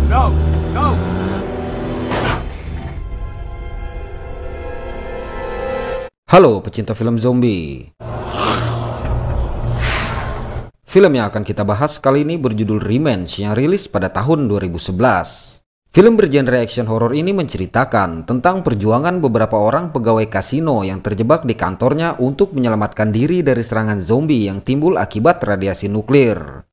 No, no. Halo pecinta film zombie. Film yang akan kita bahas kali ini berjudul Revenge yang rilis pada tahun 2011. Film bergenre action horror ini menceritakan tentang perjuangan beberapa orang pegawai kasino yang terjebak di kantornya untuk menyelamatkan diri dari serangan zombie yang timbul akibat radiasi nuklir.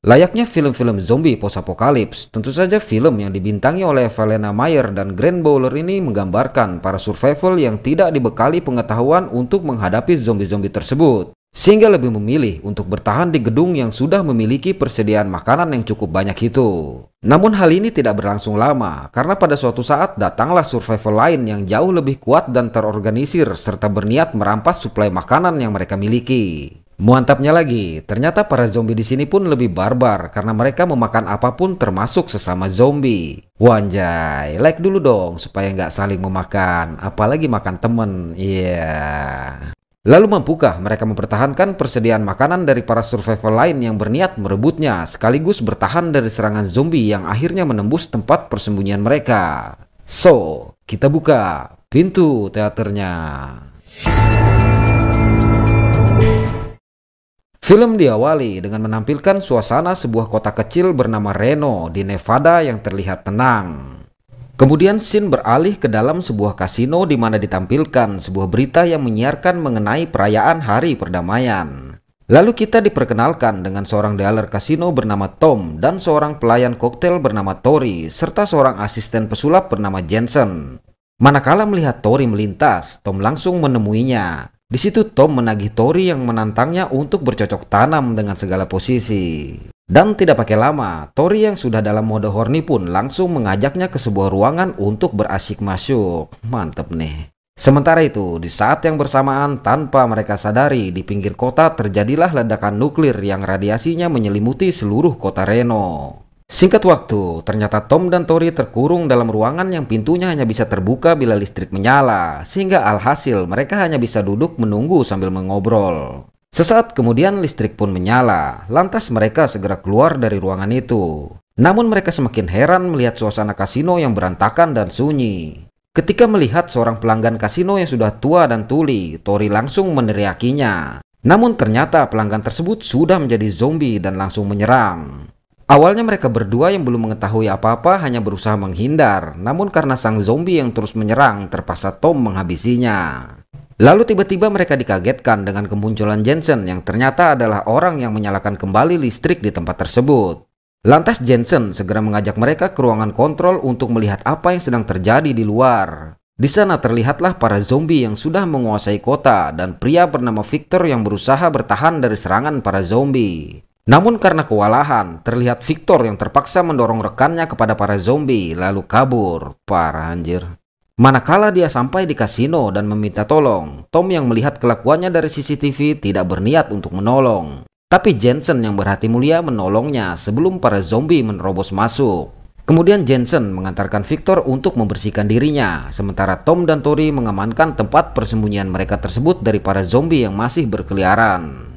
Layaknya film-film zombie post-apokalips, tentu saja film yang dibintangi oleh Helena Meyer dan Grant Bowler ini menggambarkan para survival yang tidak dibekali pengetahuan untuk menghadapi zombie-zombie tersebut, sehingga lebih memilih untuk bertahan di gedung yang sudah memiliki persediaan makanan yang cukup banyak itu. Namun hal ini tidak berlangsung lama, karena pada suatu saat datanglah survival lain yang jauh lebih kuat dan terorganisir serta berniat merampas suplai makanan yang mereka miliki. Mantapnya lagi, ternyata para zombie di sini pun lebih barbar karena mereka memakan apapun termasuk sesama zombie. Wanjay, like dulu dong supaya nggak saling memakan, apalagi makan temen. Iya. Lalu mampukah mereka mempertahankan persediaan makanan dari para survival lain yang berniat merebutnya sekaligus bertahan dari serangan zombie yang akhirnya menembus tempat persembunyian mereka? So, kita buka pintu teaternya. Film diawali dengan menampilkan suasana sebuah kota kecil bernama Reno di Nevada yang terlihat tenang. Kemudian scene beralih ke dalam sebuah kasino di mana ditampilkan sebuah berita yang menyiarkan mengenai perayaan Hari Perdamaian. Lalu kita diperkenalkan dengan seorang dealer kasino bernama Tom dan seorang pelayan koktail bernama Tori serta seorang asisten pesulap bernama Jensen. Manakala melihat Tori melintas, Tom langsung menemuinya. Di situ Tom menagih Tori yang menantangnya untuk bercocok tanam dengan segala posisi. Dan tidak pakai lama, Tori yang sudah dalam mode horny pun langsung mengajaknya ke sebuah ruangan untuk berasyik masuk. Mantep nih. Sementara itu, di saat yang bersamaan tanpa mereka sadari, di pinggir kota terjadilah ledakan nuklir yang radiasinya menyelimuti seluruh kota Reno. Singkat waktu, ternyata Tom dan Tori terkurung dalam ruangan yang pintunya hanya bisa terbuka bila listrik menyala, sehingga alhasil mereka hanya bisa duduk menunggu sambil mengobrol. Sesaat kemudian listrik pun menyala, lantas mereka segera keluar dari ruangan itu. Namun mereka semakin heran melihat suasana kasino yang berantakan dan sunyi. Ketika melihat seorang pelanggan kasino yang sudah tua dan tuli, Tori langsung meneriakinya. Namun ternyata pelanggan tersebut sudah menjadi zombie dan langsung menyerang. Awalnya mereka berdua yang belum mengetahui apa-apa hanya berusaha menghindar, namun karena sang zombie yang terus menyerang, terpaksa Tom menghabisinya. Lalu tiba-tiba mereka dikagetkan dengan kemunculan Jensen yang ternyata adalah orang yang menyalakan kembali listrik di tempat tersebut. Lantas Jensen segera mengajak mereka ke ruangan kontrol untuk melihat apa yang sedang terjadi di luar. Di sana terlihatlah para zombie yang sudah menguasai kota dan pria bernama Victor yang berusaha bertahan dari serangan para zombie. Namun karena kewalahan, terlihat Victor yang terpaksa mendorong rekannya kepada para zombie lalu kabur. Parah anjir. Manakala dia sampai di kasino dan meminta tolong, Tom yang melihat kelakuannya dari CCTV tidak berniat untuk menolong. Tapi Jensen yang berhati mulia menolongnya sebelum para zombie menerobos masuk. Kemudian Jensen mengantarkan Victor untuk membersihkan dirinya, sementara Tom dan Tori mengamankan tempat persembunyian mereka tersebut dari para zombie yang masih berkeliaran.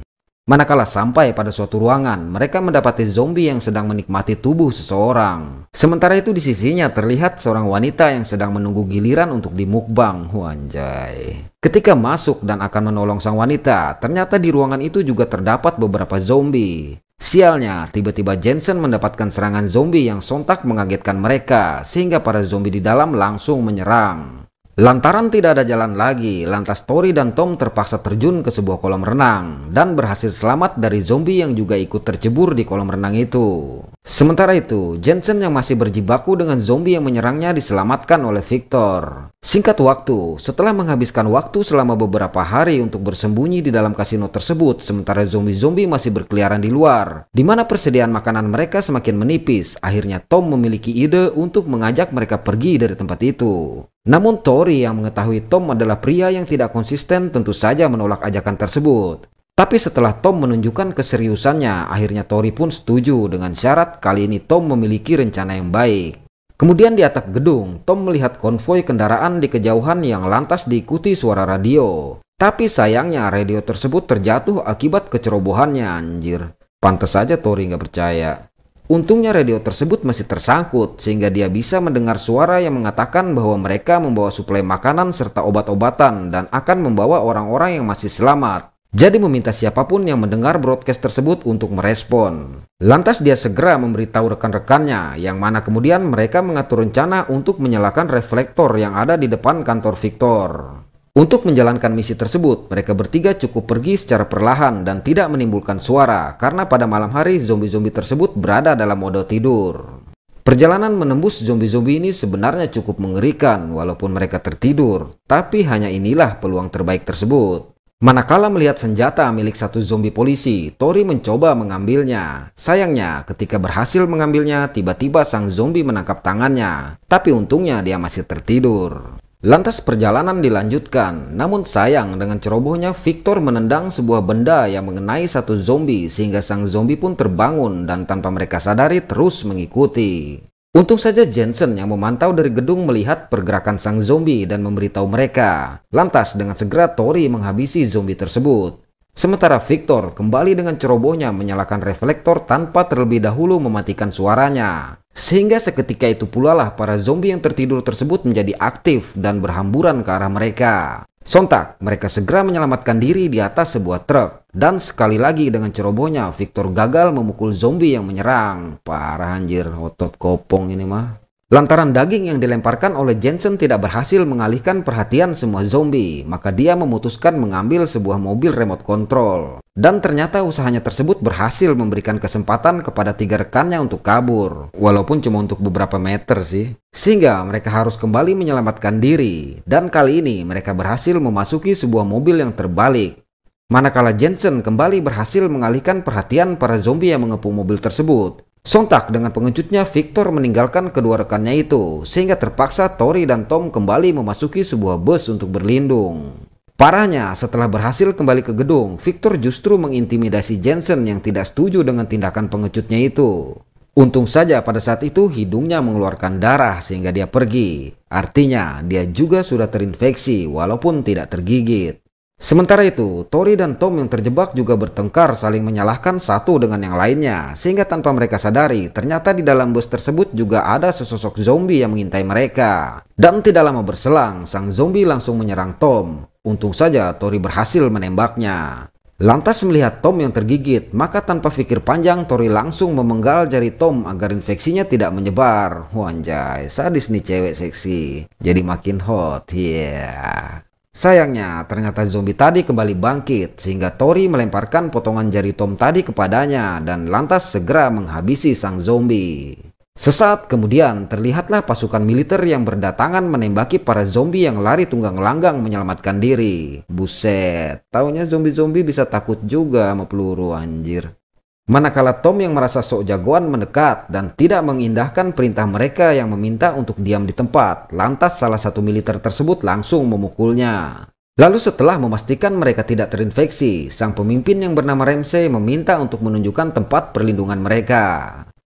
Manakala sampai pada suatu ruangan, mereka mendapati zombie yang sedang menikmati tubuh seseorang. Sementara itu di sisinya terlihat seorang wanita yang sedang menunggu giliran untuk dimukbang. Wanjay. Ketika masuk dan akan menolong sang wanita, ternyata di ruangan itu juga terdapat beberapa zombie. Sialnya, tiba-tiba Jensen mendapatkan serangan zombie yang sontak mengagetkan mereka, sehingga para zombie di dalam langsung menyerang. Lantaran tidak ada jalan lagi, lantas Tori dan Tom terpaksa terjun ke sebuah kolam renang dan berhasil selamat dari zombie yang juga ikut tercebur di kolam renang itu. Sementara itu, Jensen yang masih berjibaku dengan zombie yang menyerangnya diselamatkan oleh Victor. Singkat waktu, setelah menghabiskan waktu selama beberapa hari untuk bersembunyi di dalam kasino tersebut, sementara zombie-zombie masih berkeliaran di luar, di mana persediaan makanan mereka semakin menipis, akhirnya Tom memiliki ide untuk mengajak mereka pergi dari tempat itu. Namun Tori yang mengetahui Tom adalah pria yang tidak konsisten tentu saja menolak ajakan tersebut. Tapi setelah Tom menunjukkan keseriusannya, akhirnya Tori pun setuju dengan syarat kali ini Tom memiliki rencana yang baik. Kemudian di atap gedung, Tom melihat konvoi kendaraan di kejauhan yang lantas diikuti suara radio. Tapi sayangnya radio tersebut terjatuh akibat kecerobohannya anjir. Pantes saja Tori nggak percaya. Untungnya radio tersebut masih tersangkut sehingga dia bisa mendengar suara yang mengatakan bahwa mereka membawa suplai makanan serta obat-obatan dan akan membawa orang-orang yang masih selamat. Jadi meminta siapapun yang mendengar broadcast tersebut untuk merespon. Lantas dia segera memberitahu rekan-rekannya, yang mana kemudian mereka mengatur rencana untuk menyalakan reflektor yang ada di depan kantor Victor. Untuk menjalankan misi tersebut, mereka bertiga cukup pergi secara perlahan dan tidak menimbulkan suara karena pada malam hari zombie-zombie tersebut berada dalam mode tidur. Perjalanan menembus zombie-zombie ini sebenarnya cukup mengerikan walaupun mereka tertidur, tapi hanya inilah peluang terbaik tersebut. Manakala melihat senjata milik satu zombie polisi, Tori mencoba mengambilnya. Sayangnya, ketika berhasil mengambilnya, tiba-tiba sang zombie menangkap tangannya. Tapi untungnya dia masih tertidur. Lantas perjalanan dilanjutkan, namun sayang dengan cerobohnya Victor menendang sebuah benda yang mengenai satu zombie sehingga sang zombie pun terbangun dan tanpa mereka sadari terus mengikuti. Untung saja Jensen yang memantau dari gedung melihat pergerakan sang zombie dan memberitahu mereka. Lantas dengan segera Tori menghabisi zombie tersebut. Sementara Victor kembali dengan cerobohnya menyalakan reflektor tanpa terlebih dahulu mematikan suaranya. Sehingga seketika itu pula lah para zombie yang tertidur tersebut menjadi aktif dan berhamburan ke arah mereka. Sontak, mereka segera menyelamatkan diri di atas sebuah truk. Dan sekali lagi dengan cerobohnya, Victor gagal memukul zombie yang menyerang. Parah anjir, otot kopong ini mah. Lantaran daging yang dilemparkan oleh Jensen tidak berhasil mengalihkan perhatian semua zombie, maka dia memutuskan mengambil sebuah mobil remote control. Dan ternyata usahanya tersebut berhasil memberikan kesempatan kepada 3 rekannya untuk kabur, walaupun cuma untuk beberapa meter sih. Sehingga mereka harus kembali menyelamatkan diri, dan kali ini mereka berhasil memasuki sebuah mobil yang terbalik. Manakala Jensen kembali berhasil mengalihkan perhatian para zombie yang mengepung mobil tersebut. Sontak dengan pengejutnya Victor meninggalkan kedua rekannya itu, sehingga terpaksa Tori dan Tom kembali memasuki sebuah bus untuk berlindung. Parahnya, setelah berhasil kembali ke gedung, Victor justru mengintimidasi Jensen yang tidak setuju dengan tindakan pengejutnya itu. Untung saja pada saat itu hidungnya mengeluarkan darah sehingga dia pergi. Artinya, dia juga sudah terinfeksi walaupun tidak tergigit. Sementara itu, Tori dan Tom yang terjebak juga bertengkar saling menyalahkan satu dengan yang lainnya, sehingga tanpa mereka sadari, ternyata di dalam bus tersebut juga ada sesosok zombie yang mengintai mereka. Dan tidak lama berselang, sang zombie langsung menyerang Tom. Untung saja Tori berhasil menembaknya. Lantas melihat Tom yang tergigit, maka tanpa pikir panjang Tori langsung memenggal jari Tom agar infeksinya tidak menyebar. Wanjay, sadis nih cewek seksi. Jadi makin hot, yeah. Sayangnya, ternyata zombie tadi kembali bangkit sehingga Tori melemparkan potongan jari Tom tadi kepadanya dan lantas segera menghabisi sang zombie. Sesaat kemudian terlihatlah pasukan militer yang berdatangan menembaki para zombie yang lari tunggang langgang menyelamatkan diri. Buset, taunya zombie-zombie bisa takut juga sama peluru anjir. Manakala Tom yang merasa sok jagoan mendekat dan tidak mengindahkan perintah mereka yang meminta untuk diam di tempat, lantas salah satu militer tersebut langsung memukulnya. Lalu setelah memastikan mereka tidak terinfeksi, sang pemimpin yang bernama Ramsey meminta untuk menunjukkan tempat perlindungan mereka.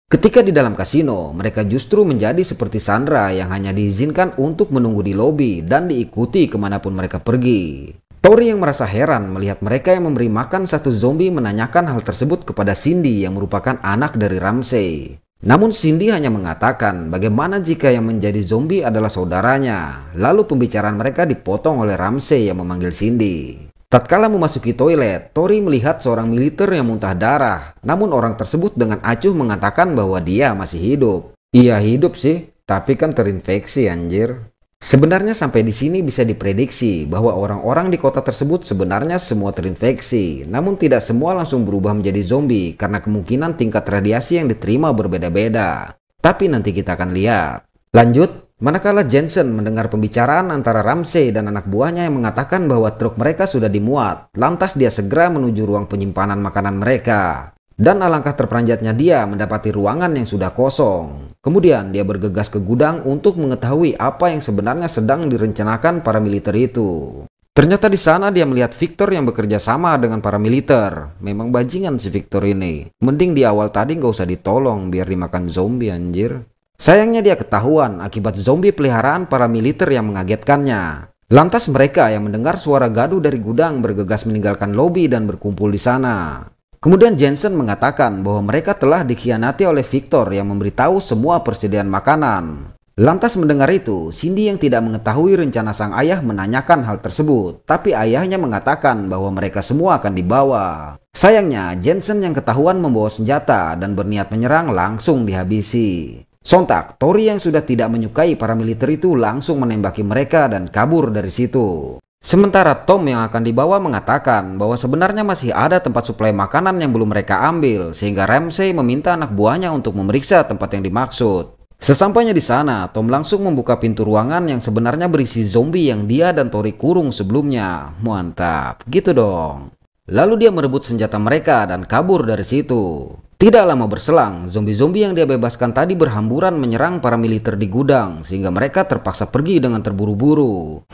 Ketika di dalam kasino, mereka justru menjadi seperti Sandra yang hanya diizinkan untuk menunggu di lobi dan diikuti kemanapun mereka pergi. Tori yang merasa heran melihat mereka yang memberi makan satu zombie menanyakan hal tersebut kepada Cindy yang merupakan anak dari Ramsey. Namun Cindy hanya mengatakan bagaimana jika yang menjadi zombie adalah saudaranya. Lalu pembicaraan mereka dipotong oleh Ramsey yang memanggil Cindy. Tatkala memasuki toilet, Tori melihat seorang militer yang muntah darah. Namun orang tersebut dengan acuh mengatakan bahwa dia masih hidup. Iya hidup sih, tapi kan terinfeksi anjir. Sebenarnya sampai di sini bisa diprediksi bahwa orang-orang di kota tersebut sebenarnya semua terinfeksi, namun tidak semua langsung berubah menjadi zombie karena kemungkinan tingkat radiasi yang diterima berbeda-beda. Tapi nanti kita akan lihat. Lanjut, manakala Jensen mendengar pembicaraan antara Ramsey dan anak buahnya yang mengatakan bahwa truk mereka sudah dimuat, lantas dia segera menuju ruang penyimpanan makanan mereka. Dan alangkah terperanjatnya dia mendapati ruangan yang sudah kosong. Kemudian dia bergegas ke gudang untuk mengetahui apa yang sebenarnya sedang direncanakan para militer itu. Ternyata di sana dia melihat Victor yang bekerja sama dengan para militer. Memang bajingan si Victor ini. Mending di awal tadi nggak usah ditolong biar dimakan zombie anjir. Sayangnya dia ketahuan akibat zombie peliharaan para militer yang mengagetkannya. Lantas mereka yang mendengar suara gaduh dari gudang bergegas meninggalkan lobi dan berkumpul di sana. Kemudian Jensen mengatakan bahwa mereka telah dikhianati oleh Victor yang memberitahu semua persediaan makanan. Lantas mendengar itu, Cindy yang tidak mengetahui rencana sang ayah menanyakan hal tersebut, tapi ayahnya mengatakan bahwa mereka semua akan dibawa. Sayangnya, Jensen yang ketahuan membawa senjata dan berniat menyerang langsung dihabisi. Sontak, Tori yang sudah tidak menyukai para militer itu langsung menembaki mereka dan kabur dari situ. Sementara Tom yang akan dibawa mengatakan bahwa sebenarnya masih ada tempat suplai makanan yang belum mereka ambil, sehingga Ramsey meminta anak buahnya untuk memeriksa tempat yang dimaksud. Sesampainya di sana, Tom langsung membuka pintu ruangan yang sebenarnya berisi zombie yang dia dan Tori kurung sebelumnya. Mantap, gitu dong. Lalu dia merebut senjata mereka dan kabur dari situ. Tidak lama berselang, zombie-zombie yang dia bebaskan tadi berhamburan menyerang para militer di gudang, sehingga mereka terpaksa pergi dengan terburu-buru.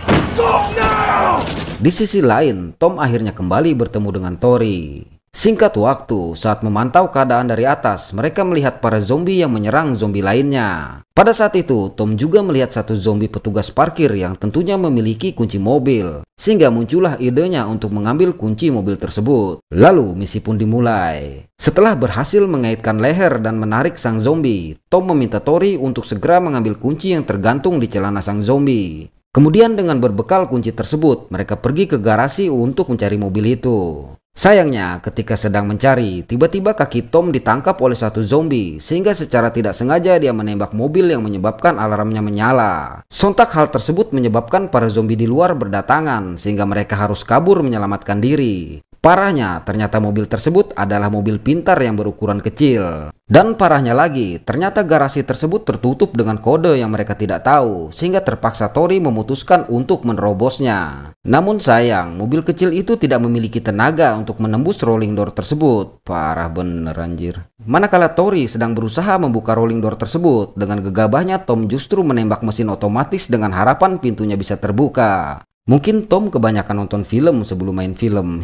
Di sisi lain, Tom akhirnya kembali bertemu dengan Tori. Singkat waktu, saat memantau keadaan dari atas, mereka melihat para zombie yang menyerang zombie lainnya. Pada saat itu, Tom juga melihat satu zombie petugas parkir yang tentunya memiliki kunci mobil, sehingga muncullah idenya untuk mengambil kunci mobil tersebut. Lalu, misi pun dimulai. Setelah berhasil mengaitkan leher dan menarik sang zombie, Tom meminta Tori untuk segera mengambil kunci yang tergantung di celana sang zombie. Kemudian dengan berbekal kunci tersebut, mereka pergi ke garasi untuk mencari mobil itu. Sayangnya, ketika sedang mencari, tiba-tiba kaki Tom ditangkap oleh satu zombie, sehingga secara tidak sengaja dia menembak mobil yang menyebabkan alarmnya menyala. Sontak hal tersebut menyebabkan para zombie di luar berdatangan, sehingga mereka harus kabur menyelamatkan diri. Parahnya, ternyata mobil tersebut adalah mobil pintar yang berukuran kecil. Dan parahnya lagi, ternyata garasi tersebut tertutup dengan kode yang mereka tidak tahu, sehingga terpaksa Tori memutuskan untuk menerobosnya. Namun sayang, mobil kecil itu tidak memiliki tenaga untuk menembus rolling door tersebut. Parah bener anjir. Manakala Tori sedang berusaha membuka rolling door tersebut, dengan gegabahnya Tom justru menembak mesin otomatis dengan harapan pintunya bisa terbuka. Mungkin Tom kebanyakan nonton film sebelum main film.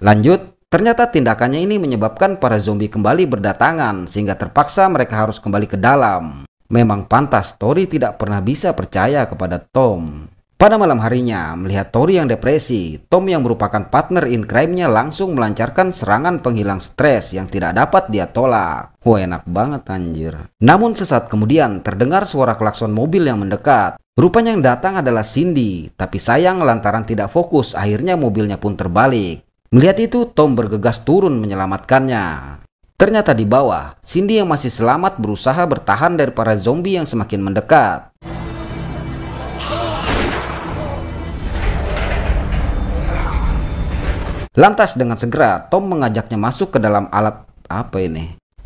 Lanjut. Ternyata tindakannya ini menyebabkan para zombie kembali berdatangan, sehingga terpaksa mereka harus kembali ke dalam. Memang pantas Tori tidak pernah bisa percaya kepada Tom. Pada malam harinya, melihat Tori yang depresi, Tom yang merupakan partner in crime-nya langsung melancarkan serangan penghilang stres yang tidak dapat dia tolak. Wah, enak banget anjir. Namun sesaat kemudian terdengar suara klakson mobil yang mendekat. Rupanya yang datang adalah Cindy, tapi sayang lantaran tidak fokus, akhirnya mobilnya pun terbalik. Melihat itu, Tom bergegas turun menyelamatkannya. Ternyata di bawah, Cindy yang masih selamat berusaha bertahan dari para zombie yang semakin mendekat. Lantas dengan segera, Tom mengajaknya masuk ke dalam alat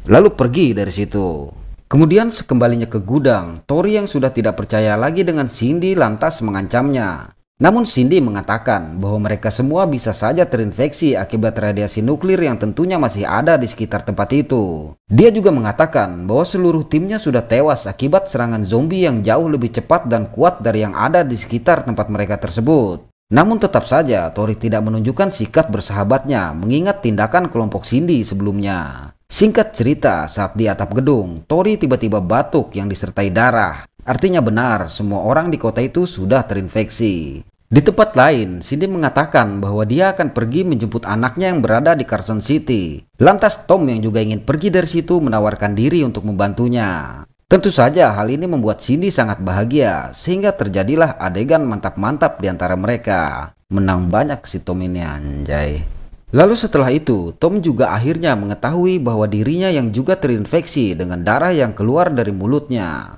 lalu pergi dari situ. Kemudian sekembalinya ke gudang, Tori yang sudah tidak percaya lagi dengan Cindy lantas mengancamnya. Namun Cindy mengatakan bahwa mereka semua bisa saja terinfeksi akibat radiasi nuklir yang tentunya masih ada di sekitar tempat itu. Dia juga mengatakan bahwa seluruh timnya sudah tewas akibat serangan zombie yang jauh lebih cepat dan kuat dari yang ada di sekitar tempat mereka tersebut. Namun tetap saja Tori tidak menunjukkan sikap bersahabatnya mengingat tindakan kelompok Cindy sebelumnya. Singkat cerita, saat di atap gedung, Tori tiba-tiba batuk yang disertai darah. Artinya benar, semua orang di kota itu sudah terinfeksi. Di tempat lain, Cindy mengatakan bahwa dia akan pergi menjemput anaknya yang berada di Carson City. Lantas Tom yang juga ingin pergi dari situ menawarkan diri untuk membantunya. Tentu saja hal ini membuat Cindy sangat bahagia, sehingga terjadilah adegan mantap-mantap di antara mereka. Menang banyak si Tom ini anjay. Lalu setelah itu, Tom juga akhirnya mengetahui bahwa dirinya yang juga terinfeksi dengan darah yang keluar dari mulutnya.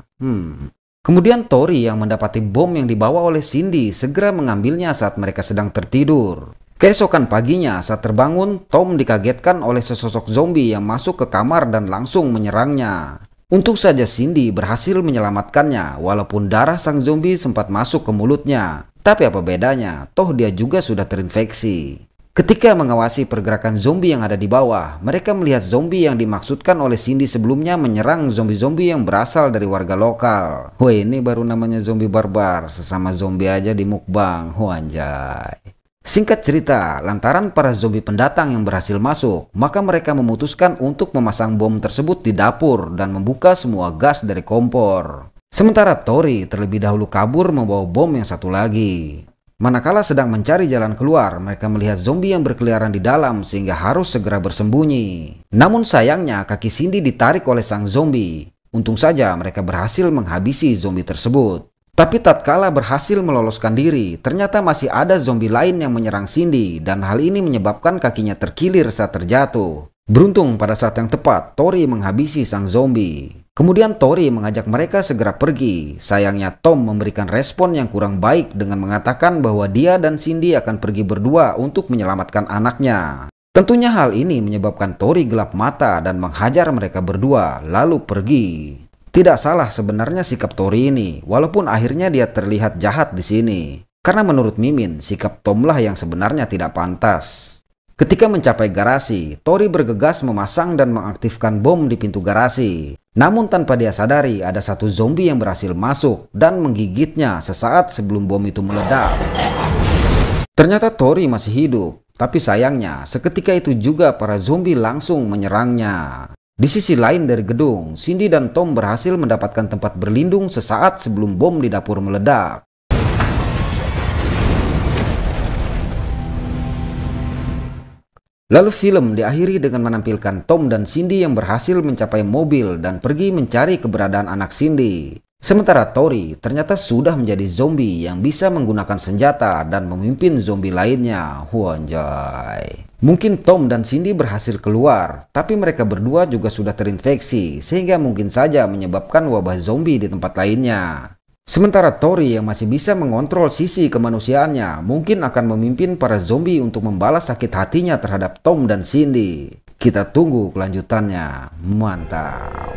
Kemudian Tori yang mendapati bom yang dibawa oleh Cindy segera mengambilnya saat mereka sedang tertidur. Keesokan paginya saat terbangun, Tom dikagetkan oleh sesosok zombie yang masuk ke kamar dan langsung menyerangnya. Untung saja Cindy berhasil menyelamatkannya walaupun darah sang zombie sempat masuk ke mulutnya. Tapi apa bedanya, toh dia juga sudah terinfeksi. Ketika mengawasi pergerakan zombie yang ada di bawah, mereka melihat zombie yang dimaksudkan oleh Cindy sebelumnya menyerang zombie-zombie yang berasal dari warga lokal. Wah, ini baru namanya zombie barbar, sesama zombie aja di mukbang, anjay. Singkat cerita, lantaran para zombie pendatang yang berhasil masuk, maka mereka memutuskan untuk memasang bom tersebut di dapur dan membuka semua gas dari kompor. Sementara Tori terlebih dahulu kabur membawa bom yang satu lagi. Manakala sedang mencari jalan keluar, mereka melihat zombie yang berkeliaran di dalam sehingga harus segera bersembunyi. Namun sayangnya kaki Cindy ditarik oleh sang zombie. Untung saja mereka berhasil menghabisi zombie tersebut. Tapi tatkala berhasil meloloskan diri, ternyata masih ada zombie lain yang menyerang Cindy dan hal ini menyebabkan kakinya terkilir saat terjatuh. Beruntung pada saat yang tepat, Tori menghabisi sang zombie. Kemudian Tori mengajak mereka segera pergi. Sayangnya Tom memberikan respon yang kurang baik dengan mengatakan bahwa dia dan Cindy akan pergi berdua untuk menyelamatkan anaknya. Tentunya hal ini menyebabkan Tori gelap mata dan menghajar mereka berdua lalu pergi. Tidak salah sebenarnya sikap Tori ini, walaupun akhirnya dia terlihat jahat di sini. Karena menurut Mimin, sikap Tom lah yang sebenarnya tidak pantas. Ketika mencapai garasi, Tori bergegas memasang dan mengaktifkan bom di pintu garasi. Namun tanpa dia sadari, ada satu zombie yang berhasil masuk dan menggigitnya sesaat sebelum bom itu meledak. Ternyata Tori masih hidup, tapi sayangnya seketika itu juga para zombie langsung menyerangnya. Di sisi lain dari gedung, Cindy dan Tom berhasil mendapatkan tempat berlindung sesaat sebelum bom di dapur meledak. Lalu film diakhiri dengan menampilkan Tom dan Cindy yang berhasil mencapai mobil dan pergi mencari keberadaan anak Cindy. Sementara Tori ternyata sudah menjadi zombie yang bisa menggunakan senjata dan memimpin zombie lainnya. Wanjay. Mungkin Tom dan Cindy berhasil keluar, tapi mereka berdua juga sudah terinfeksi sehingga mungkin saja menyebabkan wabah zombie di tempat lainnya. Sementara Tori yang masih bisa mengontrol sisi kemanusiaannya mungkin akan memimpin para zombie untuk membalas sakit hatinya terhadap Tom dan Cindy. Kita tunggu kelanjutannya. Mantap.